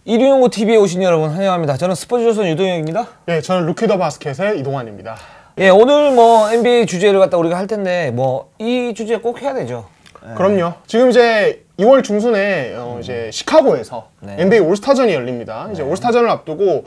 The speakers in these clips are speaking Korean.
이류농구 TV에 오신 여러분 환영합니다. 저는 스포츠조선 유동혁입니다. 예, 저는 루키 더 바스켓의 이동환입니다. 예, 오늘 뭐 NBA 주제를 갖다 우리가 할 텐데 뭐 이 주제 꼭 해야 되죠. 예. 그럼요. 지금 이제 2월 중순에 이제 시카고에서 NBA 올스타전이 열립니다. 이제 올스타전을 앞두고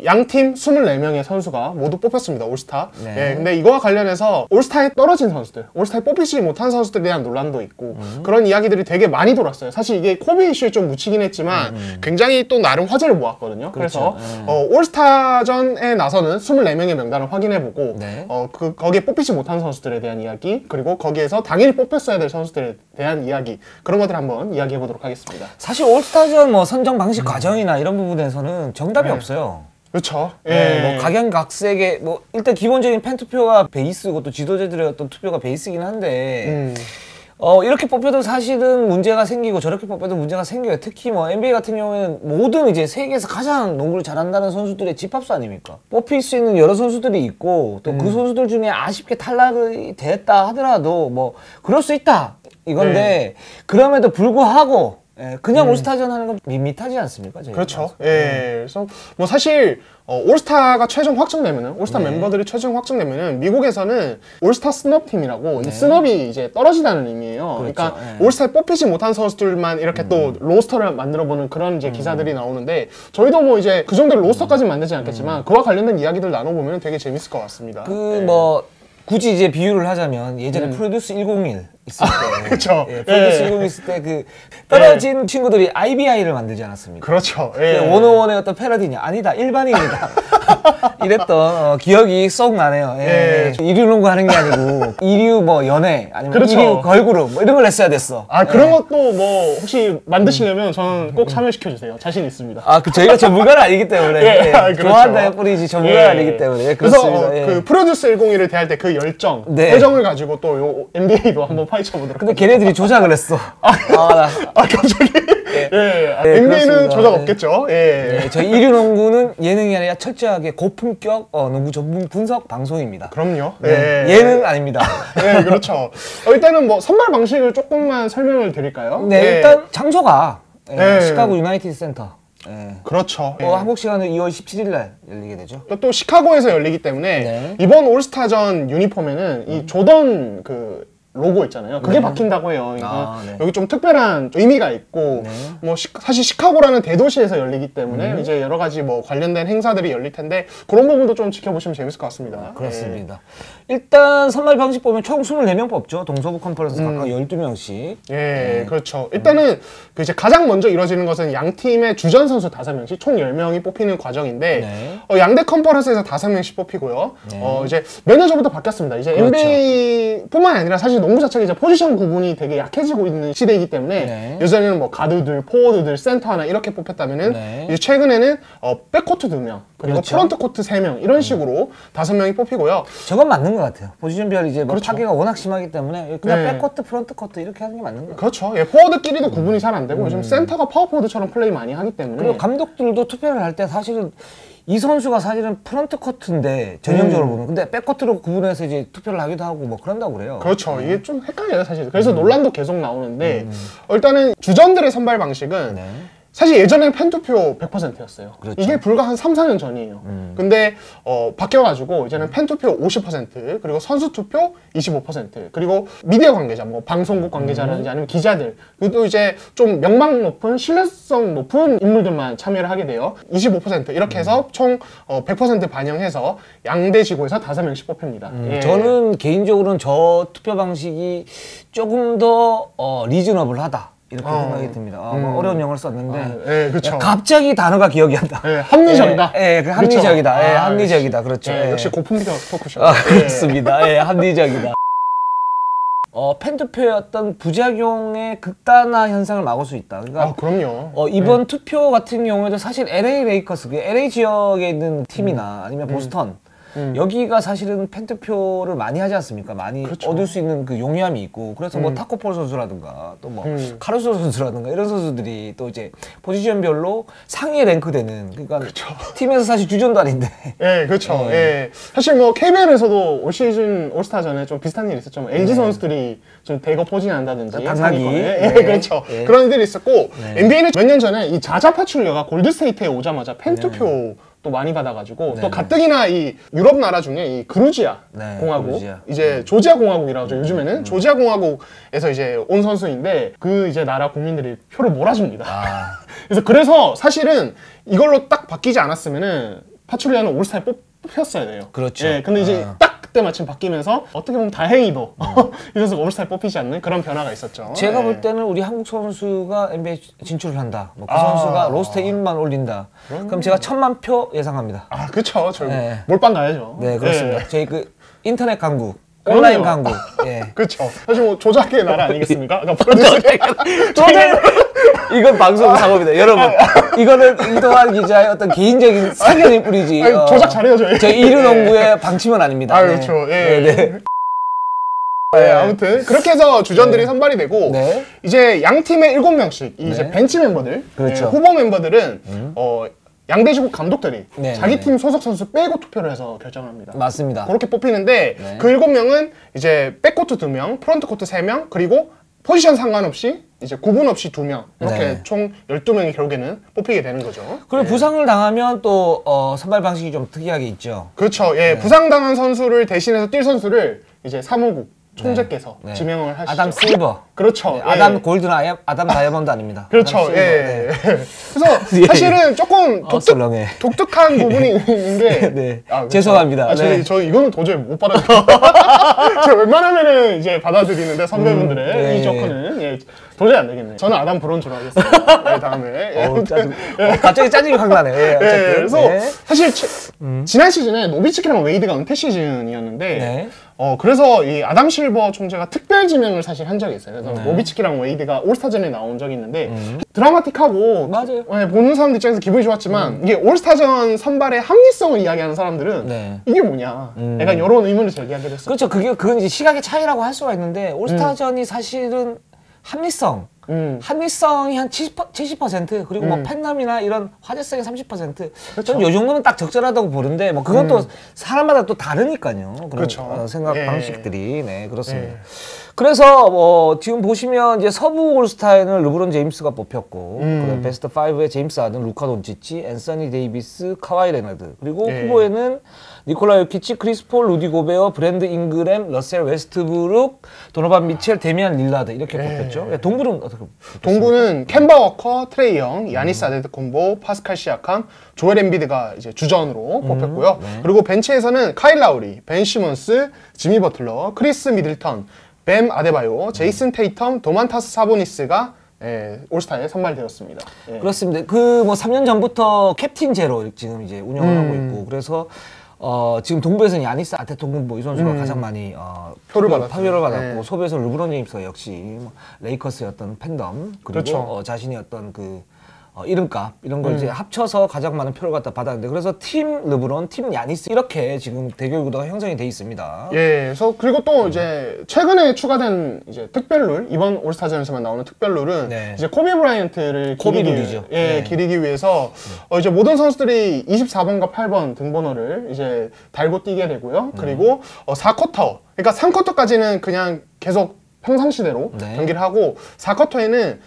양팀 24명의 선수가 모두 뽑혔습니다. 올스타. 예, 근데 이거와 관련해서 올스타에 떨어진 선수들, 올스타에 뽑히지 못한 선수들에 대한 논란도 있고 그런 이야기들이 되게 많이 돌았어요. 사실 이게 코비 이슈에 좀 묻히긴 했지만 굉장히 또 나름 화제를 모았거든요. 그렇죠. 그래서 올스타전에 나서는 24명의 명단을 확인해보고 거기에 뽑히지 못한 선수들에 대한 이야기, 그리고 거기에서 당연히 뽑혔어야 될 선수들에 대한 이야기, 그런 것들 한번 이야기해 보도록 하겠습니다. 사실 올스타전 뭐 선정 방식 과정이나 이런 부분에서는 정답이 없어요. 그렇죠. 예, 뭐 각양각색의 뭐 일단 기본적인 팬 투표가 베이스고 또 지도자들의 어떤 투표가 베이스긴 한데 이렇게 뽑혀도 사실은 문제가 생기고 저렇게 뽑혀도 문제가 생겨요. 특히 뭐 NBA 같은 경우에는 모든 이제 세계에서 가장 농구를 잘한다는 선수들의 집합수 아닙니까? 뽑힐 수 있는 여러 선수들이 있고 또 그 선수들 중에 아쉽게 탈락이 됐다 하더라도 뭐 그럴 수 있다 이건데 그럼에도 불구하고 그냥 올스타전 하는 건 밋밋하지 않습니까? 그렇죠. 예. 그래서 뭐 사실 올스타가 최종 확정되면은 올스타 멤버들이 최종 확정되면은 미국에서는 올스타 스너브 팀이라고 이 스너브이 이제 떨어지다는 의미예요. 그렇죠. 그러니까 올스타에 뽑히지 못한 선수들만 이렇게 또 로스터를 만들어보는 그런 이제 기사들이 나오는데 저희도 뭐 이제 그 정도로 로스터까지는 만들지 않겠지만 그와 관련된 이야기들 나눠보면 되게 재밌을 것 같습니다. 뭐 굳이 이제 비유를 하자면 예전에 프로듀스 101 있을 때, 그렇죠. 프로듀스 101 있을 때 그 떨어진 친구들이 IBI를 만들지 않았습니까? 그렇죠. 원어원의 어떤 패러디냐? 아니다, 일반인이다. 이랬던 기억이 쏙 나네요. 이류농구 하는 게 아니고 이류 뭐 연애 아니면 이류 걸그룹 뭐 이런 걸 했어야 됐어. 그런 것도 뭐 혹시 만드시려면 저는 꼭 참여시켜 주세요. 자신 있습니다. 저희가 전문가는 아니기 때문에 그렇죠. 좋아한다는 뿐이지 전문가는 아니기 때문에 그래서 그 프로듀스 101을 대할 때 그 열정, 애정을 가지고 또 요 NBA도 한번 파헤쳐보도록. 근데 걔네들이 조작을 했어. 갑자기. NBA는 조작 없겠죠. 저희 이류농구는 예능이 아니라 철저하게 고품격 농구 전문 분석 방송입니다. 그럼요. 예능 아닙니다. 네, 그렇죠. 일단은 뭐 선발 방식을 조금만 설명을 드릴까요? 일단 장소가 시카고 유나이티드 센터. 그렇죠. 한국 시간으로 2월 17일 날 열리게 되죠. 또 시카고에서 열리기 때문에 이번 올스타전 유니폼에는 이 조던 그 로고 있잖아요. 그게 박힌다고 해요. 여기 좀 특별한 의미가 있고 뭐 사실 시카고라는 대도시에서 열리기 때문에 이제 여러 가지 뭐 관련된 행사들이 열릴 텐데 그런 부분도 좀 지켜보시면 재밌을 것 같습니다. 그렇습니다. 일단 선발 방식 보면 총 24명 뽑죠. 동서부 컨퍼런스 각각 12명씩. 그렇죠. 일단은 그 이제 가장 먼저 이루어지는 것은 양 팀의 주전 선수 5명씩 총 10명이 뽑히는 과정인데 양대 컨퍼런스에서 5명씩 뽑히고요. 이제 몇 년 전부터 바뀌었습니다. 이제 NBA뿐만 아니라 사실 농구 자체가 이제 포지션 구분이 되게 약해지고 있는 시대이기 때문에 예전에는 뭐 가드들, 포워드들, 센터 하나 이렇게 뽑혔다면은 이제 최근에는 백코트 2명, 그리고 프론트 코트 3명 이런 식으로 5명이 뽑히고요. 저건 맞는 것 같아요. 포지션별 이제 뭐 파괴가 워낙 심하기 때문에 그냥 백코트, 프론트 코트 이렇게 하는 게 맞는 것 같아요. 그렇죠. 포워드끼리도 구분이 잘 안 되고 요즘 센터가 파워포워드처럼 플레이 많이 하기 때문에 그리고 감독들도 투표를 할 때 사실은 이 선수가 사실은 프런트 커트인데 전형적으로 보면 근데 백커트로 구분해서 이제 투표를 하기도 하고 뭐 그런다고 그래요. 그렇죠. 이게 좀 헷갈려요 사실. 그래서 논란도 계속 나오는데 일단은 주전들의 선발 방식은 사실 예전에는 팬투표 100%였어요. 이게 불과 한 3, 4년 전이에요. 근데 바뀌어가지고 이제는 팬투표 50%, 그리고 선수투표 25%, 그리고 미디어 관계자, 뭐 방송국 관계자라든지 아니면 기자들, 그리고 이제 좀 명망 높은, 신뢰성 높은 인물들만 참여를 하게 돼요. 25% 이렇게 해서 총 100% 반영해서 양대 지구에서 5명씩 뽑힙니다. 저는 개인적으로는 저 투표 방식이 조금 더 리즈너블하다. 이렇게 생각이 듭니다. 뭐 어려운 영어를 썼는데 그렇죠. 갑자기 단어가 기억이 안 나. 합리적이다. 합리적이다. 합리적이다. 그렇죠. 역시 고품격 토크쇼. 그렇습니다. 합리적이다. 팬투표의 어떤 부작용의 극단화 현상을 막을 수 있다. 그러니까 그럼요. 이번 투표 같은 경우에도 사실 LA 레이커스, 그 LA 지역에 있는 팀이나 아니면 보스턴 여기가 사실은 팬투표를 많이 하지 않습니까? 많이 그렇죠. 얻을 수 있는 그 용이함이 있고 그래서 뭐 타코폴 선수라든가 또 뭐 카루소 선수라든가 이런 선수들이 또 이제 포지션별로 상위에 랭크되는 그러니까 그렇죠. 팀에서 사실 주전도 아닌데 예, 그렇죠. 예. 사실 뭐 KBL에서도 올 시즌 올스타 전에 좀 비슷한 일이 있었죠. 뭐 LG 선수들이 좀 대거 포진한다든지 당나귀. 예, 그렇죠. 그런 일들이 있었고 NBA는 몇 년 전에 이 자자 파출려가 골드스테이트에 오자마자 팬투표 또 많이 받아가지고 또 가뜩이나 이 유럽 나라 중에 이 그루지아 공화국 그루지아. 이제 조지아 공화국이라고 하죠. 요즘에는 조지아 공화국에서 이제 온 선수인데 그 이제 나라 국민들이 표를 몰아줍니다. 그래서 사실은 이걸로 딱 바뀌지 않았으면은 파출리아는 올스타에 뽑혔어야 돼요. 그렇죠. 예, 근데 이제 딱 그때 마침 바뀌면서 어떻게 보면 다행히도 이 선수가 올스타에 뽑히지 않는 그런 변화가 있었죠. 제가 예. 볼 때는 우리 한국 선수가 NBA 진출을 한다. 뭐 그 선수가 로스터 1만 올린다. 그럼 제가 1000만 표 예상합니다. 아, 그쵸. 저 네. 몰빵 가야죠. 네, 그렇습니다. 예. 저희 그 인터넷 강국, 그럼요. 온라인 강국. 예. 그쵸. 사실 뭐 조작의 나라 아니겠습니까? 그러니까 프로듀서 조작! 이건 방송 사고입니다. 여러분, 이거는 이동환 기자의 어떤 개인적인 사견일 뿐이지. 아니, 조작 잘해요, 저희. 저희 이르농구의 방침은 아닙니다. 아, 네. 그렇죠. 예. 네, 네. 네, 아무튼 그렇게 해서 주전들이 선발이 되고 네. 이제 양 팀에 7명씩 이제 벤치 멤버들, 그렇죠. 예, 후보 멤버들은 양대지국 감독들이 네, 자기 네, 팀 소속 선수 빼고 투표를 해서 결정을 합니다. 맞습니다. 그렇게 뽑히는데 그 7명은 이제 백코트 2명, 프론트코트 3명, 그리고 포지션 상관없이 이제 구분 없이 2명 이렇게 네. 총 12명이 결국에는 뽑히게 되는 거죠. 그리고 부상을 당하면 또 선발 방식이 좀 특이하게 있죠. 그렇죠. 예, 부상당한 선수를 대신해서 뛸 선수를 이제 사무국 총재께서 지명을 하시죠. 아담 실버. 그렇죠. 네, 예. 아담 골드나 아담 다이아몬드 아닙니다. 그렇죠. 아담 실버. 예. 네. 그래서 사실은 조금 썰렁해. 독특한 부분이 있는 게 네. 그렇죠. 죄송합니다. 아, 네. 저 이거는 도저히 못 받아들여요. 제가 웬만하면은 이제 받아들이는데 선배분들의 네. 이 조건은 예, 도저히 안 되겠네요. 저는 아담 브론즈로 하겠습니다. 네, 다음에. 예. 짜증. 갑자기 짜증이 확 나네요. 예, 어쨌든. 예, 그래서 네. 사실 지난 시즌에 노비츠키랑 웨이드가 은퇴 시즌이었는데 네. 그래서 이 아담 실버 총재가 특별 지명을 사실 한 적이 있어요. 그래서 노비츠키랑 웨이드가 올스타전에 나온 적이 있는데 드라마틱하고 맞아요. 예, 보는 사람들 입장에서 기분이 좋았지만 이게 올스타전 선발의 합리성을 이야기하는 사람들은 네. 이게 뭐냐 약간 이런 의문을 제기하게 됐어요. 그렇죠. 그건 이제 시각의 차이라고 할 수가 있는데 올스타전이 사실은 합리성이 한 70% 그리고 뭐 팬덤이나 이런 화제성이 30%. 그렇죠. 저는 이 정도면 딱 적절하다고 보는데 뭐 그건 또 사람마다 또 다르니까요. 그런 그렇죠. 생각 예. 방식들이 네 그렇습니다. 그래서 뭐 지금 보시면 이제 서부 올스타에는 르브론 제임스가 뽑혔고 그다음 베스트 5에 제임스 하든, 루카 돈치치, 앤서니 데이비스, 카와이 레너드 그리고 예. 후보에는 니콜라 요키치, 크리스 폴, 루디 고베어, 브랜드 잉그램, 러셀 웨스트브룩, 도노반 미첼, 데미안 릴라드 이렇게 뽑혔죠. 동부는 어떻게 뽑혔습니까? 동부는 캔바 워커, 트레이 영, 야니스 아데토쿤보, 파스칼 시아캄, 조엘 엠비드가 이제 주전으로 뽑혔고요. 그리고 벤치에서는 카일 라우리, 벤 시몬스, 지미 버틀러, 크리스 미들턴, 뱀 아데바요, 제이슨 테이텀, 도만타스 사보니스가 올스타에 선발되었습니다. 예. 그렇습니다. 그 뭐 3년 전부터 캡틴 제로 지금 이제 운영을 하고 있고 그래서 지금 동부에서는 야니스 아테토쿤보 이 선수가 가장 많이 표를 받았죠. 파별을 받았고 네. 소부에서 르브론 제임스가 역시 뭐 레이커스의 어떤 팬덤 그리고 그렇죠. 자신의 어떤 그 이름값 이런 걸 이제 합쳐서 가장 많은 표를 갖다 받았는데 그래서 팀 르브론, 팀 야니스 이렇게 지금 대결 구도가 형성이 돼 있습니다. 예, 그래서 그리고 또 이제 최근에 추가된 이제 특별룰 이번 올스타전에서만 나오는 특별룰은 네. 이제 코비 브라이언트를 코비 기리기, 룰이죠. 예, 네. 기리기 위해서 이제 모든 선수들이 24번과 8번 등번호를 이제 달고 뛰게 되고요. 그리고 4쿼터, 그러니까 3쿼터까지는 그냥 계속 평상시대로 네. 경기를 하고 4쿼터에는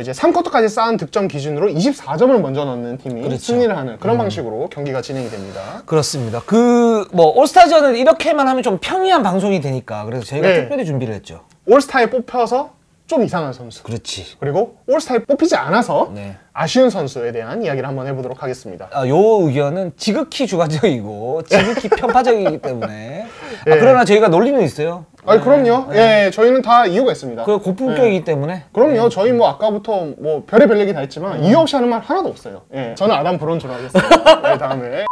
이제 3쿼터까지 쌓은 득점 기준으로 24점을 먼저 넣는 팀이 그렇죠. 승리를 하는 그런 방식으로 경기가 진행이 됩니다. 그렇습니다. 그 뭐 올스타전을 이렇게만 하면 좀 평이한 방송이 되니까 그래서 저희가 네. 특별히 준비를 했죠. 올스타에 뽑혀서 좀 이상한 선수. 그렇지. 그리고 올스타에 뽑히지 않아서 네. 아쉬운 선수에 대한 이야기를 한번 해보도록 하겠습니다. 요 의견은 지극히 주관적이고 지극히 편파적이기 때문에 예. 그러나 저희가 논리는 있어요. 아니 그럼요. 예, 저희는 다 이유가 있습니다. 그 고품격이기 때문에 그럼요. 저희 뭐 아까부터 뭐 별의별 얘기 다 했지만 이유 없이 하는 말 하나도 없어요. 예, 저는 아담 브론즈로 하겠습니다. 네, 다음에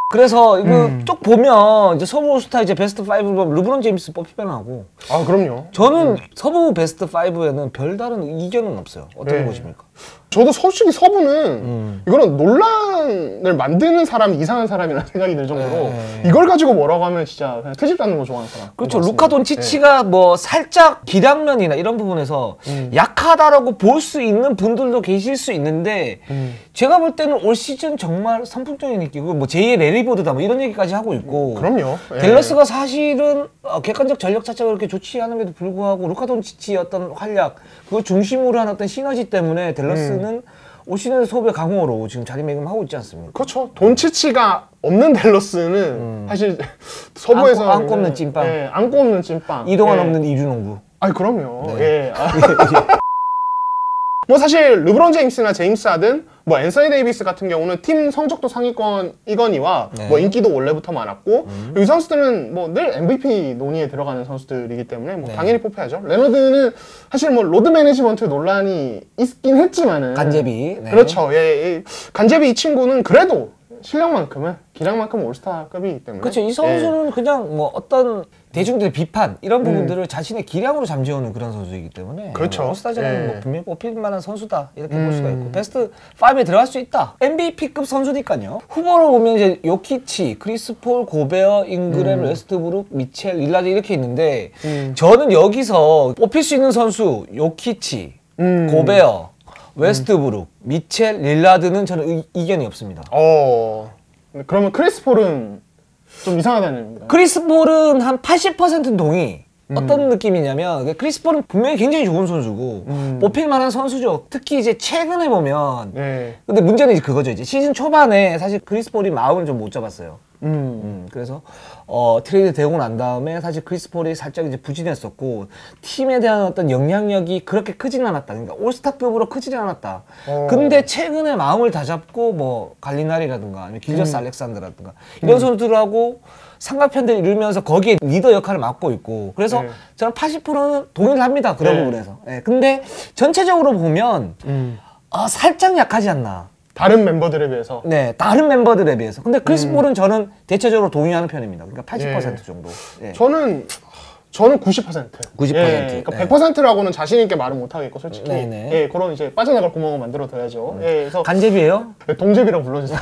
그래서 이거 쭉 보면 이제 서부 올스타 이제 베스트 5 보면 르브론 제임스 뽑히면 하고 그럼요. 저는 서부 베스트 5에는 별다른 이견은 없어요. 어떻게 네. 보십니까? 저도 솔직히 서부는 이거는 논란을 만드는 사람이 이상한 사람이라는 생각이 들 정도로 이걸 가지고 뭐라고 하면 진짜 그냥 트집 잡는 거 좋아하는 사람. 그렇죠. 루카 돈치치가 뭐 살짝 기량면이나 이런 부분에서 약하다라고 볼 수 있는 분들도 계실 수 있는데 제가 볼 때는 올 시즌 정말 선풍적인 느끼고 뭐 제2의 레리보드다 뭐 이런 얘기까지 하고 있고 그럼요. 댈러스가 사실은 객관적 전력 자체가 그렇게 좋지 않음에도 불구하고 루카 돈치치의 어떤 활약 그걸 중심으로 한 어떤 시너지 때문에 댈러스는 올 시즌 소비의 강호로 지금 자리매김하고 있지 않습니까? 그렇죠. 돈치치가 없는 댈러스는 사실 서부에서 안고 없는 찐빵. 예, 안고 없는 찐빵. 이동안 없는 이주농구. 아니 그럼요. 예. 뭐 사실 르브론 제임스나 제임스 하든 뭐 앤서니 데이비스 같은 경우는 팀 성적도 상위권이거니와 뭐 인기도 원래부터 많았고 이 선수들은 뭐 늘 MVP 논의에 들어가는 선수들이기 때문에 뭐 당연히 뽑혀야죠. 레너드는 사실 뭐 로드 매니지먼트 논란이 있긴 했지만은 간제비. 그렇죠. 예, 간제비 이 친구는 그래도 실력만큼은 기량만큼은 올스타급이기 때문에 그렇죠. 이 선수는 그냥 뭐 어떤 대중들의 비판 이런 부분들을 자신의 기량으로 잠재우는 그런 선수이기 때문에 그렇죠. 뭐 올스타전은 뭐 분명히 뽑힐 만한 선수다 이렇게 볼 수가 있고 베스트 5에 들어갈 수 있다. MVP급 선수니까요. 후보로 보면 이제 요키치, 크리스 폴, 고베어, 잉그램, 웨스트브룩, 미첼, 릴라드 이렇게 있는데 저는 여기서 뽑힐 수 있는 선수 요키치, 고베어, 웨스트브룩, 미첼, 릴라드는 저는 이견이 없습니다. 그러면 크리스 폴은 좀 이상하다는 얘기입니다. 크리스 폴은 한 80%는 동의. 어떤 느낌이냐면 크리스 폴은 분명히 굉장히 좋은 선수고 뽑힐 만한 선수죠. 특히 이제 최근에 보면 근데 문제는 이제 그거죠. 이제 시즌 초반에 사실 크리스 폴이 마음을 좀 못 잡았어요. 그래서 트레이드 되고 난 다음에 사실 크리스 폴이 살짝 이제 부진했었고 팀에 대한 어떤 영향력이 그렇게 크지는 않았다. 그러니까 올스타급으로 크지는 않았다. 근데 최근에 마음을 다잡고 뭐 갈리나리라든가 아니면 길저스 알렉산더라든가 이런 선수들하고 삼각편대를 이루면서 거기에 리더 역할을 맡고 있고 그래서 저는 80%는 동의를 합니다. 그런 부분에서. 근데 전체적으로 보면 살짝 약하지 않나. 다른 멤버들에 비해서. 네, 다른 멤버들에 비해서. 근데 크리스 폴은 저는 대체적으로 동의하는 편입니다. 그러니까 80% 정도. 저는 90%. 90%. 그러니까 100%라고는 자신 있게 말은 못 하겠고 솔직히. 그런 이제 빠져나갈 구멍을 만들어 둬야죠. 그래서 간제비예요? 동제비라고 불러주세요.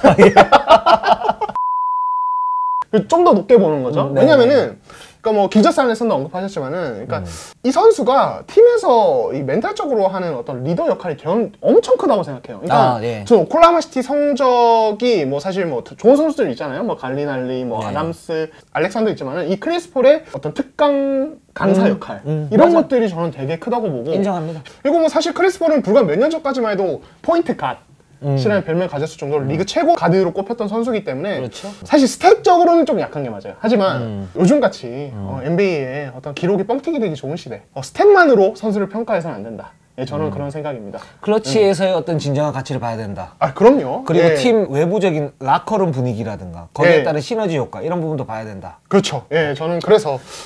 좀 더 높게 보는 거죠. 왜냐면은 그러니까 뭐 길저스 알렉산더 언급하셨지만은 그러니까 이 선수가 팀에서 이 멘탈적으로 하는 어떤 리더 역할이 엄청 크다고 생각해요. 그러니까 저 오클라호마 시티 성적이 뭐 사실 뭐 좋은 선수들 있잖아요. 뭐 갈리날리, 뭐 아담스, 알렉산더 있지만은 이 크리스 폴의 어떤 특강 강사 역할 이런 것들이 저는 되게 크다고 보고 인정합니다. 그리고 뭐 사실 크리스 폴은 불과 몇 년 전까지만 해도 포인트 갓 이라는 별명을 가졌을 정도로 리그 최고 가드로 꼽혔던 선수이기 때문에 사실 스탯적으로는 좀 약한 게 맞아요. 하지만 요즘같이 NBA에 어떤 기록이 뻥튀기 되기 좋은 시대 스탯만으로 선수를 평가해서는 안 된다. 저는 그런 생각입니다. 클러치에서의 어떤 진정한 가치를 봐야 된다. 그럼요. 그리고 팀 외부적인 라커룸 분위기라든가 거기에 따른 시너지 효과 이런 부분도 봐야 된다. 그렇죠.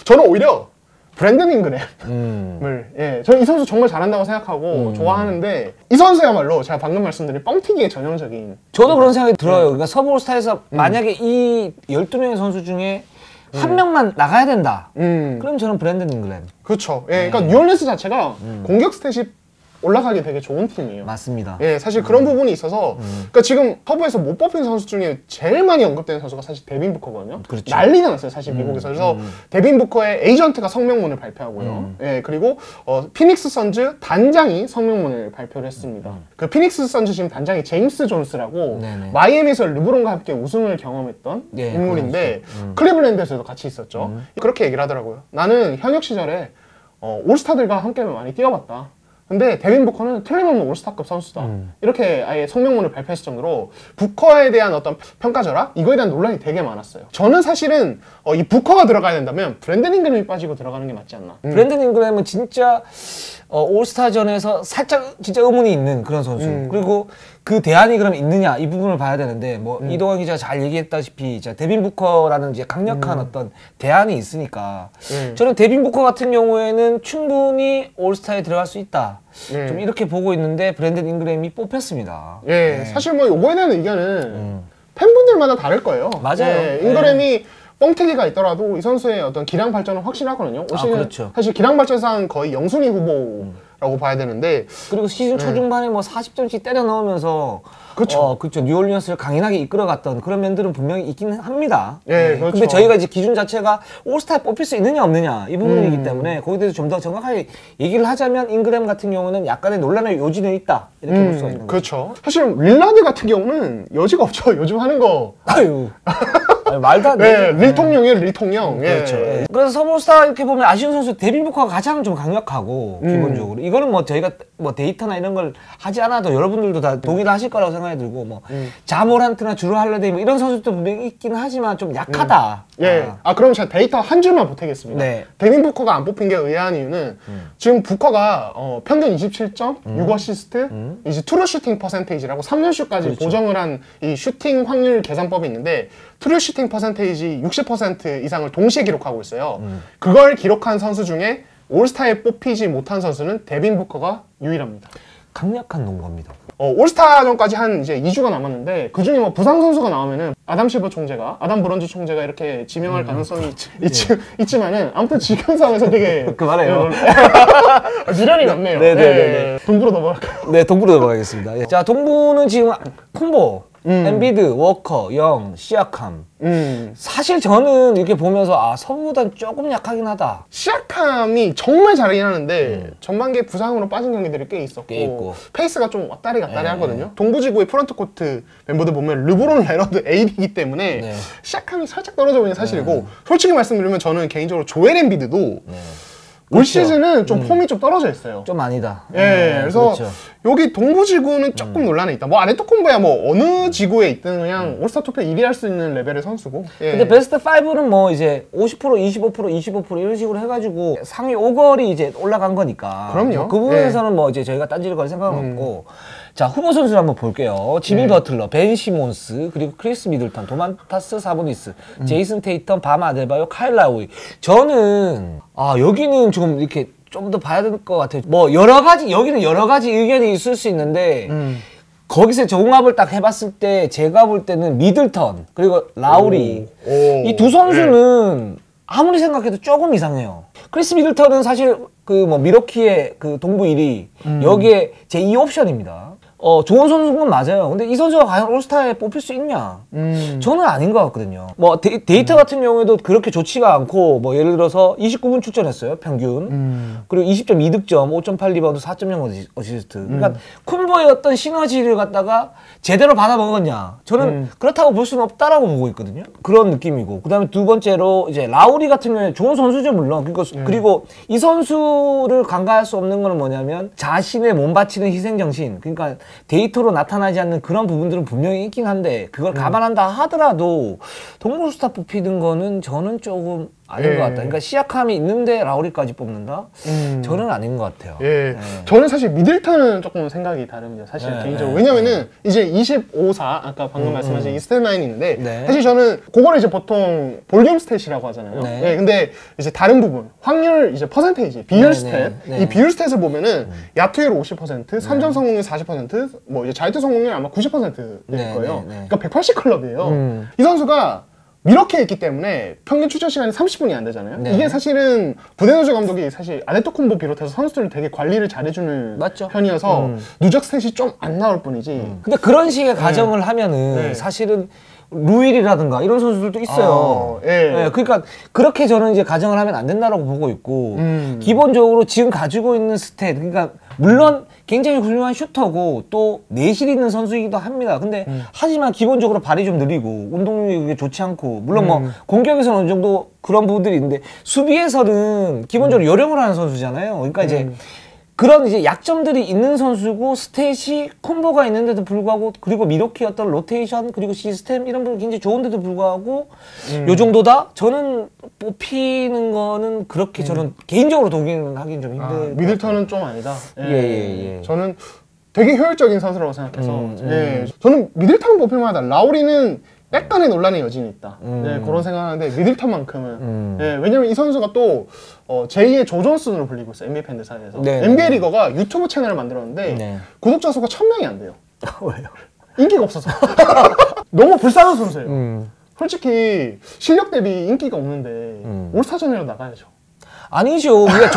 저는 오히려 브랜든 잉그램을 저는 이 선수 정말 잘한다고 생각하고 좋아하는데 이 선수야말로 제가 방금 말씀드린 뻥튀기의 전형적인 저도 그런 생각이 들어요. 그러니까 서부 올스타에서 만약에 이 12명의 선수 중에 한 명만 나가야 된다. 그럼 저는 브랜든 잉그램. 그렇죠. 그러니까 뉴올리언스 자체가 공격 스탯이 올라가기 되게 좋은 팀이에요. 맞습니다. 사실 그런 부분이 있어서 그러니까 지금 서부에서 못 뽑힌 선수 중에 제일 많이 언급되는 선수가 사실 데빈 부커거든요. 그렇죠. 난리가 났어요, 사실 미국에서. 그래서 데빈 부커의 에이전트가 성명문을 발표하고요. 그리고 피닉스 선즈 단장이 성명문을 발표를 했습니다. 그 피닉스 선즈 지금 단장이 제임스 존스라고 마이애미에서 르브론과 함께 우승을 경험했던 인물인데 클리블랜드에서도 같이 있었죠. 그렇게 얘기를 하더라고요. 나는 현역 시절에 올스타들과 함께 많이 뛰어봤다. 근데 데빈 부커는 틀림없는 올스타급 선수다. 이렇게 아예 성명문을 발표했을 정도로 부커에 대한 어떤 평가절하? 이거에 대한 논란이 되게 많았어요. 저는 사실은 이 부커가 들어가야 된다면 브랜든 잉그램이 빠지고 들어가는 게 맞지 않나. 브랜든 잉그램은 진짜 올스타전에서 살짝 진짜 의문이 있는 그런 선수. 그리고 그 대안이 그럼 있느냐 이 부분을 봐야 되는데 뭐 이동환 기자가 잘 얘기했다시피 데빈 부커라는 이제 강력한 어떤 대안이 있으니까 저는 데빈 부커 같은 경우에는 충분히 올스타에 들어갈 수 있다. 좀 이렇게 보고 있는데 브랜든 잉그램이 뽑혔습니다. 사실 뭐 요거에 대한 의견은 팬분들마다 다를 거예요. 맞아요. 잉그램이 뻥튀기가 있더라도 이 선수의 어떤 기량 발전은 확실하거든요. 올 시즌 사실 기량 발전상 거의 영순위 후보 라고 봐야 되는데 그리고 시즌 초중반에 뭐 40점씩 때려 넣으면서 그렇죠. 그렇죠. 뉴올리언스를 강인하게 이끌어갔던 그런 면들은 분명히 있기는 합니다. 예, 그렇죠. 근데 저희가 이제 기준 자체가 올스타에 뽑힐 수 있느냐 없느냐 이 부분이기 때문에 거기에 대해서 좀 더 정확하게 얘기를 하자면 잉그램 같은 경우는 약간의 논란의 요지는 있다 이렇게 볼 수가 있는 거죠. 그렇죠. 사실 릴라드 같은 경우는 여지가 없죠. 요즘 하는 거. 아유. 아니, 말도 안 돼. 네, 릴통령이에요, 릴통령. 그렇죠. 예. 그래서 서브스타 이렇게 보면 아쉬운 선수 데빈 부커가 가장 좀 강력하고 기본적으로 이거는 뭐 저희가 뭐 데이터나 이런 걸 하지 않아도 여러분들도 다 동의를 하실 거라고 생각이 들고 뭐 자모란트나 주루 할러데이 뭐 이런 선수도 분명히 있긴 하지만 좀 약하다. 예. 그럼 제가 데이터 한 줄만 보태겠습니다. 네. 데빈 부커가 안 뽑힌 게 의아한 이유는 지금 부커가 평균 27점, 6어시스트, 이제 트루 슈팅 퍼센테이지라고 3년슛까지 그렇죠. 보정을 한 이 슈팅 확률 계산법이 있는데 트루 슈팅 퍼센테이지 60% 이상을 동시에 기록하고 있어요. 그걸 기록한 선수 중에 올스타에 뽑히지 못한 선수는 데빈 부커가 유일합니다. 강력한 농구입니다. 올스타전까지 한 이제 2주가 남았는데 그 중에 뭐 부상 선수가 나오면은 아담 실버 총재가 아담 브런즈 총재가 이렇게 지명할 가능성이 있지만은 아무튼 지금 상황에서 되게 그만해요. 미련이 남네요. 네네네. 동부로 넘어갈까요? 네, 동부로 넘어가겠습니다. 자, 동부는 지금 콤보, 엔비드, 워커, 영, 시아캄. 사실 저는 이렇게 보면서 서부보단 조금 약하긴 하다. 시아캄이 정말 잘하긴 하는데 전반기에 부상으로 빠진 경기들이 꽤 있었고 페이스가 좀 왔다리 갔다리 하거든요. 동부지구의 프런트코트 멤버들 보면 르브론, 레너드, AD이기 때문에 시아캄이 살짝 떨어져 보이는 사실이고 솔직히 말씀드리면 저는 개인적으로 조엘 엔비드도 올 시즌은 좀 폼이 좀 떨어져 있어요. 좀 아니다. 그래서 그렇죠. 여기 동부지구는 조금 논란이 있다. 뭐 아네토쿤보야 뭐 어느 지구에 있든 그냥 올스타 투표 1위 할 수 있는 레벨의 선수고. 근데 베스트 5는 뭐 이제 50%, 25% 이런 식으로 해가지고 상위 5걸이 이제 올라간 거니까. 그럼요. 뭐 그 부분에서는 뭐 이제 저희가 딴지를 걸 생각은 없고. 자, 후보 선수를 한번 볼게요. 지미 버틀러, 벤 시몬스, 그리고 크리스 미들턴, 도만타스 사보니스, 제이슨 테이텀, 밤 아데바요, 카일 라우이. 저는 여기는 좀 이렇게 좀 더 봐야 될 것 같아요. 뭐 여기는 여러 가지 의견이 있을 수 있는데 거기서 종합을 딱 해봤을 때 제가 볼 때는 미들턴 그리고 라우리 이 두 선수는 아무리 생각해도 조금 이상해요. 크리스 미들턴은 사실 그 뭐 미러키의 그 동부 1위 여기에 제 2 옵션입니다. 좋은 선수인 건 맞아요. 근데 이 선수가 과연 올스타에 뽑힐 수 있냐? 저는 아닌 것 같거든요. 뭐 데이터 같은 경우에도 그렇게 좋지가 않고 뭐 예를 들어서 29분 출전했어요, 평균. 그리고 20점 2득점, 5.8 리바운드, 4.0 어시스트. 그러니까 콤보의 어떤 시너지를 갖다가 제대로 받아 먹었냐? 저는 그렇다고 볼 수는 없다라고 보고 있거든요. 그런 느낌이고. 그다음에 두 번째로 이제 라우리 같은 경우에 좋은 선수죠, 물론. 그리고 이 선수를 간과할 수 없는 건 뭐냐면 자신의 몸 바치는 희생 정신. 그러니까 데이터로 나타나지 않는 그런 부분들은 분명히 있긴 한데 그걸 감안한다 하더라도 동부스타 뽑히는 거는 저는 조금 아닌 것 같다. 그러니까 시약함이 있는데 라우리까지 뽑는다? 저는 아닌 것 같아요. 저는 사실 미들턴은 조금 생각이 다릅니다. 사실 개인적으로. 왜냐면은 이제 25사 아까 방금 말씀하신 이 스탯 라인이 있는데 사실 저는 그거를 이제 보통 볼륨 스탯이라고 하잖아요. 근데 이제 다른 부분 확률 이제 퍼센테이지 비율 스탯 이 비율 스탯을 보면은 야투율 50%, 3점 성공률 40%, 뭐 이제 자유투 성공률 아마 90%될 거예요. 그러니까 180 클럽이에요. 이 선수가 이렇게 있기 때문에 평균 출전 시간이 30분이 안 되잖아요. 이게 사실은 부데노저 감독이 사실 아네토쿤보 비롯해서 선수들을 되게 관리를 잘해주는 편이어서 누적 스탯이 좀 안 나올 뿐이지. 근데 그런 식의 가정을 하면은 사실은 루일이라든가 이런 선수들도 있어요. 그러니까 그렇게 저는 이제 가정을 하면 안 된다라고 보고 있고 기본적으로 지금 가지고 있는 스탯 그러니까 물론 굉장히 훌륭한 슈터고 또 내실 있는 선수이기도 합니다. 근데 하지만 기본적으로 발이 좀 느리고 운동력이 그게 좋지 않고 물론 뭐 공격에서는 어느 정도 그런 부분들이 있는데 수비에서는 기본적으로 요령을 하는 선수잖아요. 그러니까 이제 그런 이제 약점들이 있는 선수고 스탯이 콤보가 있는데도 불구하고 그리고 미러키 어떤 로테이션 그리고 시스템 이런 부분 굉장히 좋은데도 불구하고 요 정도다? 저는 뽑히는 거는 그렇게 저는 개인적으로 동의는 하긴 좀 힘들 미들턴은 좀 아니다. 예. 저는 되게 효율적인 선수라고 생각해서 저는 미들턴 뽑힐 만하다. 라우리는 약간의 논란의 여진이 있다. 그런 생각하는데 미들턴만큼은 왜냐면 이 선수가 또 제2의 조 존슨으로 불리고 있어요. NBA 팬들 사이에서. NBA 리거가 유튜브 채널을 만들었는데 구독자 수가 1000명이 안 돼요. 왜요? 인기가 없어서. 너무 불쌍한 선수예요. 솔직히 실력 대비 인기가 없는데 올스타전이라도 나가야죠. 아니죠. 그러니까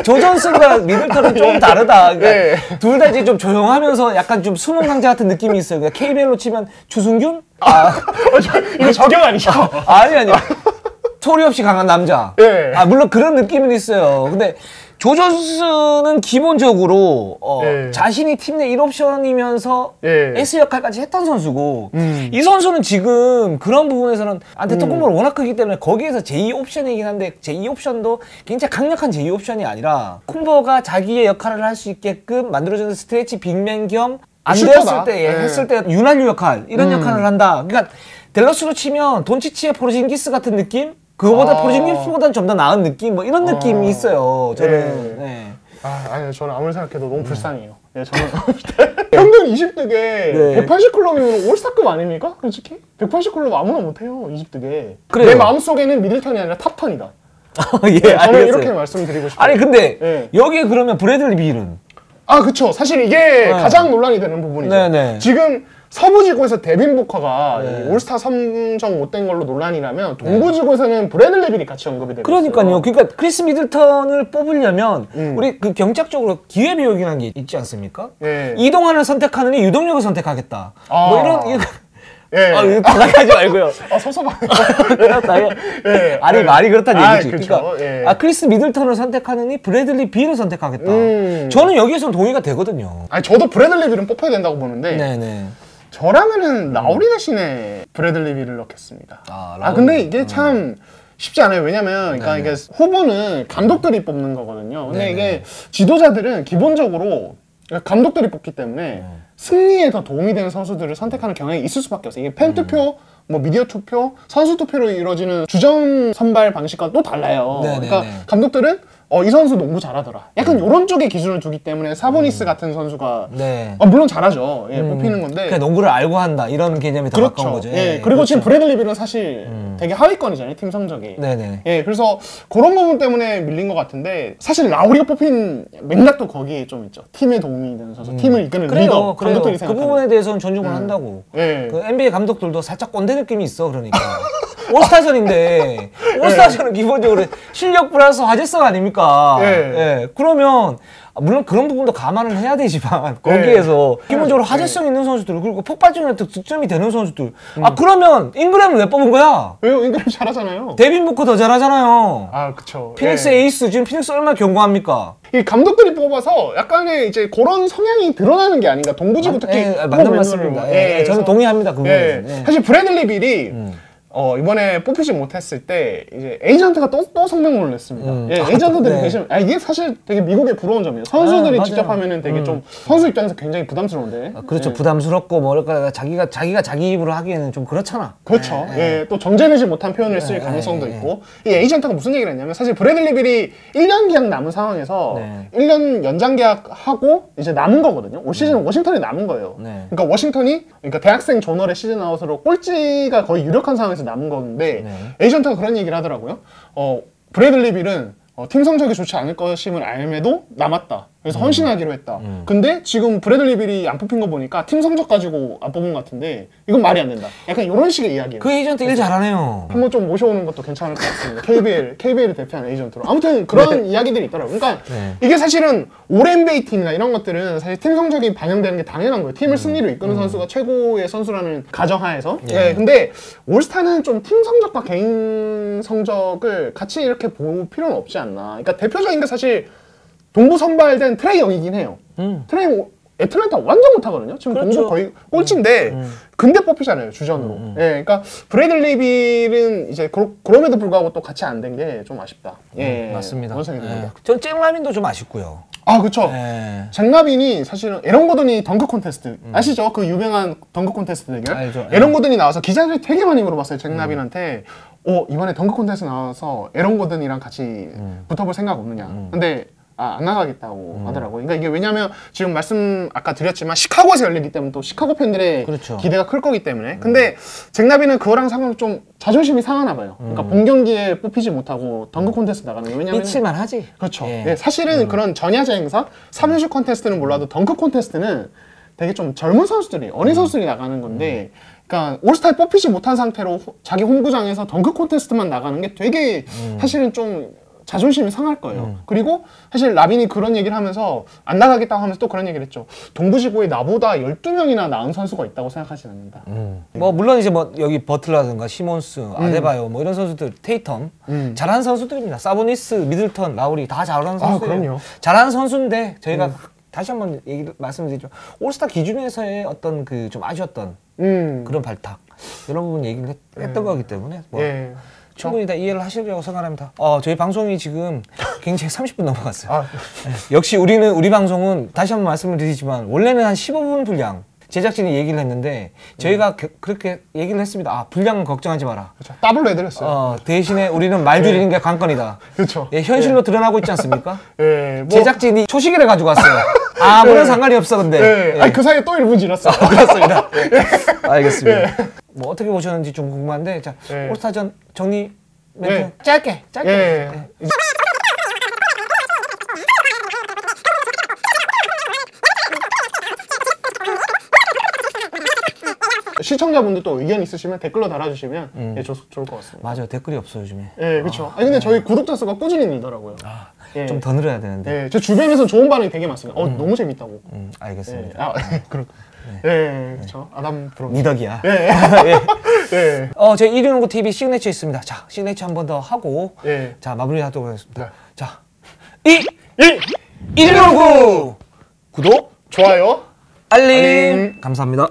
조 존슨과 미들턴은 좀 다르다. 그러니까 네. 둘 다 이제 좀 조용하면서 약간 좀 수능 강자 같은 느낌이 있어요. 그러니까 KBL로 치면 추승균? 이거 저격 아니죠? 아니. 소리 없이 강한 남자. 네. 물론 그런 느낌은 있어요. 근데 조 존슨은 기본적으로 네. 자신이 팀 내 1옵션이면서 네. S 역할까지 했던 선수고 이 선수는 지금 그런 부분에서는 안테토쿤보가 워낙 크기 때문에 거기에서 제2옵션이긴 한데 제2옵션도 굉장히 강력한 제2옵션이 아니라 쿤보가 자기의 역할을 할 수 있게끔 만들어주는 스트레치 빅맨 겸 안 슈터다. 되었을 때 네. 했을 때 윤활유 역할 이런 역할을 한다. 그러니까 댈러스로 치면 돈치치의 포르징기스 같은 느낌? 그거보다 포르징기스보다는 좀 더 나은 느낌? 뭐 이런 느낌이 있어요. 저는. 네. 아니요, 저는 아무리 생각해도 너무 불쌍해요. 예, 저는 평균 20득에 네. 180클럽이면 올스타급 아닙니까? 솔직히 180클럽 아무나 못해요. 20득에. 그래요. 내 마음속에는 미들턴이 아니라 탑턴이다. 예, 저는 알겠어요. 이렇게 말씀드리고 싶어요. 아니 근데 네. 여기에 그러면 브래들리 빌은 그쵸. 사실 이게 가장 논란이 되는 부분이죠. 네네. 지금 서부지구에서 데빈 부커가 네. 이 올스타 선정 못 된 걸로 논란이라면 동부지구에서는 브래들리 빌이 같이 언급이 되고 그러니까요. 있어요. 그러니까 크리스 미들턴을 뽑으려면 우리 그 경짝적으로 기회비용이라는 게 있지 않습니까? 예. 이동환을 선택하느니 유동력을 선택하겠다. 아. 뭐 이런 예. 이거 바닥하지 말고요. 섭섭하네요. 그렇다. 예. 아니 말이 그렇다는 얘기지. 그쵸. 그러니까 예. 크리스 미들턴을 선택하느니 브래들리 빌을 선택하겠다. 저는 여기에서는 동의가 되거든요. 아니 저도 브래들리 빌은 뽑혀야 된다고 보는데 네네. 저라면은 라우리 대신에 브래들리 빌을 넣겠습니다. 라우리. 근데 이게 참 쉽지 않아요. 왜냐면 그러니까 이게 후보는 감독들이 뽑는 거거든요. 근데 네네. 이게 지도자들은 기본적으로 감독들이 뽑기 때문에 승리에 더 도움이 되는 선수들을 선택하는 경향이 있을 수밖에 없어요. 이게 팬 투표, 뭐 미디어 투표, 선수 투표로 이루어지는 주전 선발 방식과 또 달라요. 네네네. 그러니까 감독들은 이 선수 농구 잘하더라. 약간 이런 쪽에 기준을 두기 때문에 사보니스 같은 선수가 네. 물론 잘하죠. 예, 뽑히는 건데. 그냥 농구를 알고 한다 이런 개념이 더 가까운 거죠. 예, 그리고 그렇죠. 지금 브래들리 빌은 사실 되게 하위권이잖아요, 팀 성적이. 네네. 예, 그래서 그런 부분 때문에 밀린 것 같은데 사실 라우리가 뽑힌 맥락도 거기에 좀 있죠. 팀에 도움이 되는 선수, 팀을 이끄는 리더, 감독들이 그 생각하는. 부분에 대해서는 존중을 한다고. 예. 그 NBA 감독들도 살짝 꼰대 느낌이 있어. 그러니까 올스타전인데 올스타전은 기본적으로 실력 플러스 화제성 아닙니까? 예. 그러면 물론 그런 부분도 감안을 해야 되지만 거기에서 기본적으로 화제성 있는 선수들 그리고 폭발적인 득점이 되는 선수들 그러면 잉그램을 왜 뽑은 거야? 왜요? 잉그램 잘하잖아요. 데빈 부커 더 잘하잖아요. 그쵸. 피닉스 예. 에이스 지금 피닉스 얼마나 견고합니까? 이 감독들이 뽑아서 약간의 이제 그런 성향이 드러나는 게 아닌가. 동부지구 특히 맞는 말씀입니다. 저는 동의합니다. 그 부분에서. 사실 브래들리 빌이 이번에 뽑히지 못했을 때 이제 에이전트가 또 성명문을 냈습니다. 에이전트들이 네. 계시면 이게 사실 되게 미국의 부러운 점이에요. 선수들이 맞아요. 직접 하면은 되게 좀 선수 입장에서 굉장히 부담스러운데. 그렇죠. 부담스럽고 뭐랄까 자기가 자기 입으로 하기에는 좀 그렇잖아. 그렇죠. 또 정제되지 못한 표현을 쓸 가능성도 있고. 이 에이전트가 무슨 얘기를 했냐면 사실 브래들리 빌이 1년 계약 남은 상황에서 1년 연장 계약하고 이제 남은 거거든요. 올 시즌 워싱턴이 남은 거예요. 그러니까 워싱턴이 대학생 조널의 시즌 아웃으로 꼴찌가 거의 유력한 상황에서 남은 건데 에이전트가 그런 얘기를 하더라고요. 브래들리 빌은 팀 성적이 좋지 않을 것임을 알매도 남았다. 그래서 헌신하기로 했다. 근데 지금 브래들리 빌이 안 뽑힌 거 보니까 팀 성적 가지고 안 뽑은 것 같은데 이건 말이 안 된다. 약간 이런 식의 이야기예요. 그 에이전트 일 잘하네요. 한번 좀 모셔오는 것도 괜찮을 것 같습니다. KBL을 대표하는 에이전트로. 아무튼 그런 이야기들이 있더라고요. 그러니까 이게 사실은 올 NBA 팀이나 이런 것들은 사실 팀 성적이 반영되는 게 당연한 거예요. 팀을 승리로 이끄는 선수가 최고의 선수라는 가정하에서. 근데 올스타는 좀 팀 성적과 개인 성적을 같이 이렇게 볼 필요는 없지 않나. 그러니까 대표적인 게 사실 동부 선발된 트레이 영이긴 해요. 트레이 애틀랜타 완전 못하거든요. 지금 그렇죠. 동부 거의 꼴찌인데 근데 뽑히잖아요, 주전으로. 그러니까 브래들리 빌은 이제 그럼에도 불구하고 또 같이 안 된 게 좀 아쉽다. 맞습니다. 그런 생각이 듭니다. 전 잭라민도 좀 아쉽고요. 그쵸. 잭 라빈이 사실은 에런 고든이 덩크 콘테스트 아시죠? 그 유명한 덩크 콘테스트 대결. 알죠. 에런 고든이 나와서 기자들이 되게 많이 물어봤어요, 잭 라빈한테. 이번에 덩크 콘테스트 나와서 에런 고든이랑 같이 붙어볼 생각 없느냐. 근데 안 나가겠다고 하더라고요. 그러니까 이게 왜냐면 지금 말씀 아까 드렸지만 시카고에서 열리기 때문에 또 시카고 팬들의 그렇죠. 기대가 클 거기 때문에. 근데 잭 라빈은 그거랑 상관없이 좀 자존심이 상하나 봐요. 그러니까 본 경기에 뽑히지 못하고 덩크 콘테스트 나가는 거. 왜냐면 미칠만 하지. 그렇죠. 사실은 그런 전야제 행사, 3연식 콘테스트는 몰라도 덩크 콘테스트는 되게 좀 젊은 선수들이, 어린 선수들이 나가는 건데, 그러니까 올스타에 뽑히지 못한 상태로 자기 홈구장에서 덩크 콘테스트만 나가는 게 되게 사실은 좀 자존심이 상할 거예요. 그리고 사실 라빈이 그런 얘기를 하면서 안 나가겠다고 하면서 또 그런 얘기를 했죠. 동부지구에 나보다 12명이나 나은 선수가 있다고 생각하진 않는다. 뭐 물론 이제 뭐 여기 버틀라든가 시몬스, 아데바요 뭐 이런 선수들, 테이텀 잘하는 선수들입니다. 사보니스, 미들턴, 라우리 다 잘하는 선수예요. 그럼요. 잘하는 선수인데 저희가 다시 한번 얘기를 말씀드리죠. 올스타 기준에서의 어떤 그 좀 아쉬웠던 그런 발탁 이런 부분 얘기를 했던 거기 때문에 뭐 충분히 다 이해를 하시려고 생각합니다. 저희 방송이 지금 굉장히 30분 넘어갔어요. 역시 우리 방송은 다시 한번 말씀을 드리지만 원래는 한 15분 분량 제작진이 얘기를 했는데 저희가 그렇게 얘기를 했습니다. 분량은 걱정하지 마라. 그렇죠. 더블로 해드렸어요. 대신에 우리는 말 줄이는 게 관건이다. 그렇죠. 현실로 드러나고 있지 않습니까? 뭐 제작진이 초시계를 가지고 왔어요. 아무런 상관이 없어 근데. 아니 그 사이에 또 1분 지났어요. 그렇습니다. 알겠습니다. 뭐 어떻게 보셨는지 좀 궁금한데 자 올스타전 정리 멘트 짧게. 시청자분들 또 의견 있으시면 댓글로 달아주시면 좋을 것 같습니다. 맞아요. 댓글이 없어 요즘에. 그렇죠. 아니 근데 저희 구독자 수가 꾸준히 늘더라고요. 좀 더 늘어야 되는데. 제 주변에서 좋은 반응이 되게 많습니다. 너무 재밌다고. 알겠습니다. 그렇죠. 아담 프로. 니 덕이야. 제 1위농구 TV 시그니처 있습니다. 자, 시그니처 한 번 더 하고 자 마무리하도록 하겠습니다. 자, 1위농구 구독, 좋아요, 알림. 감사합니다.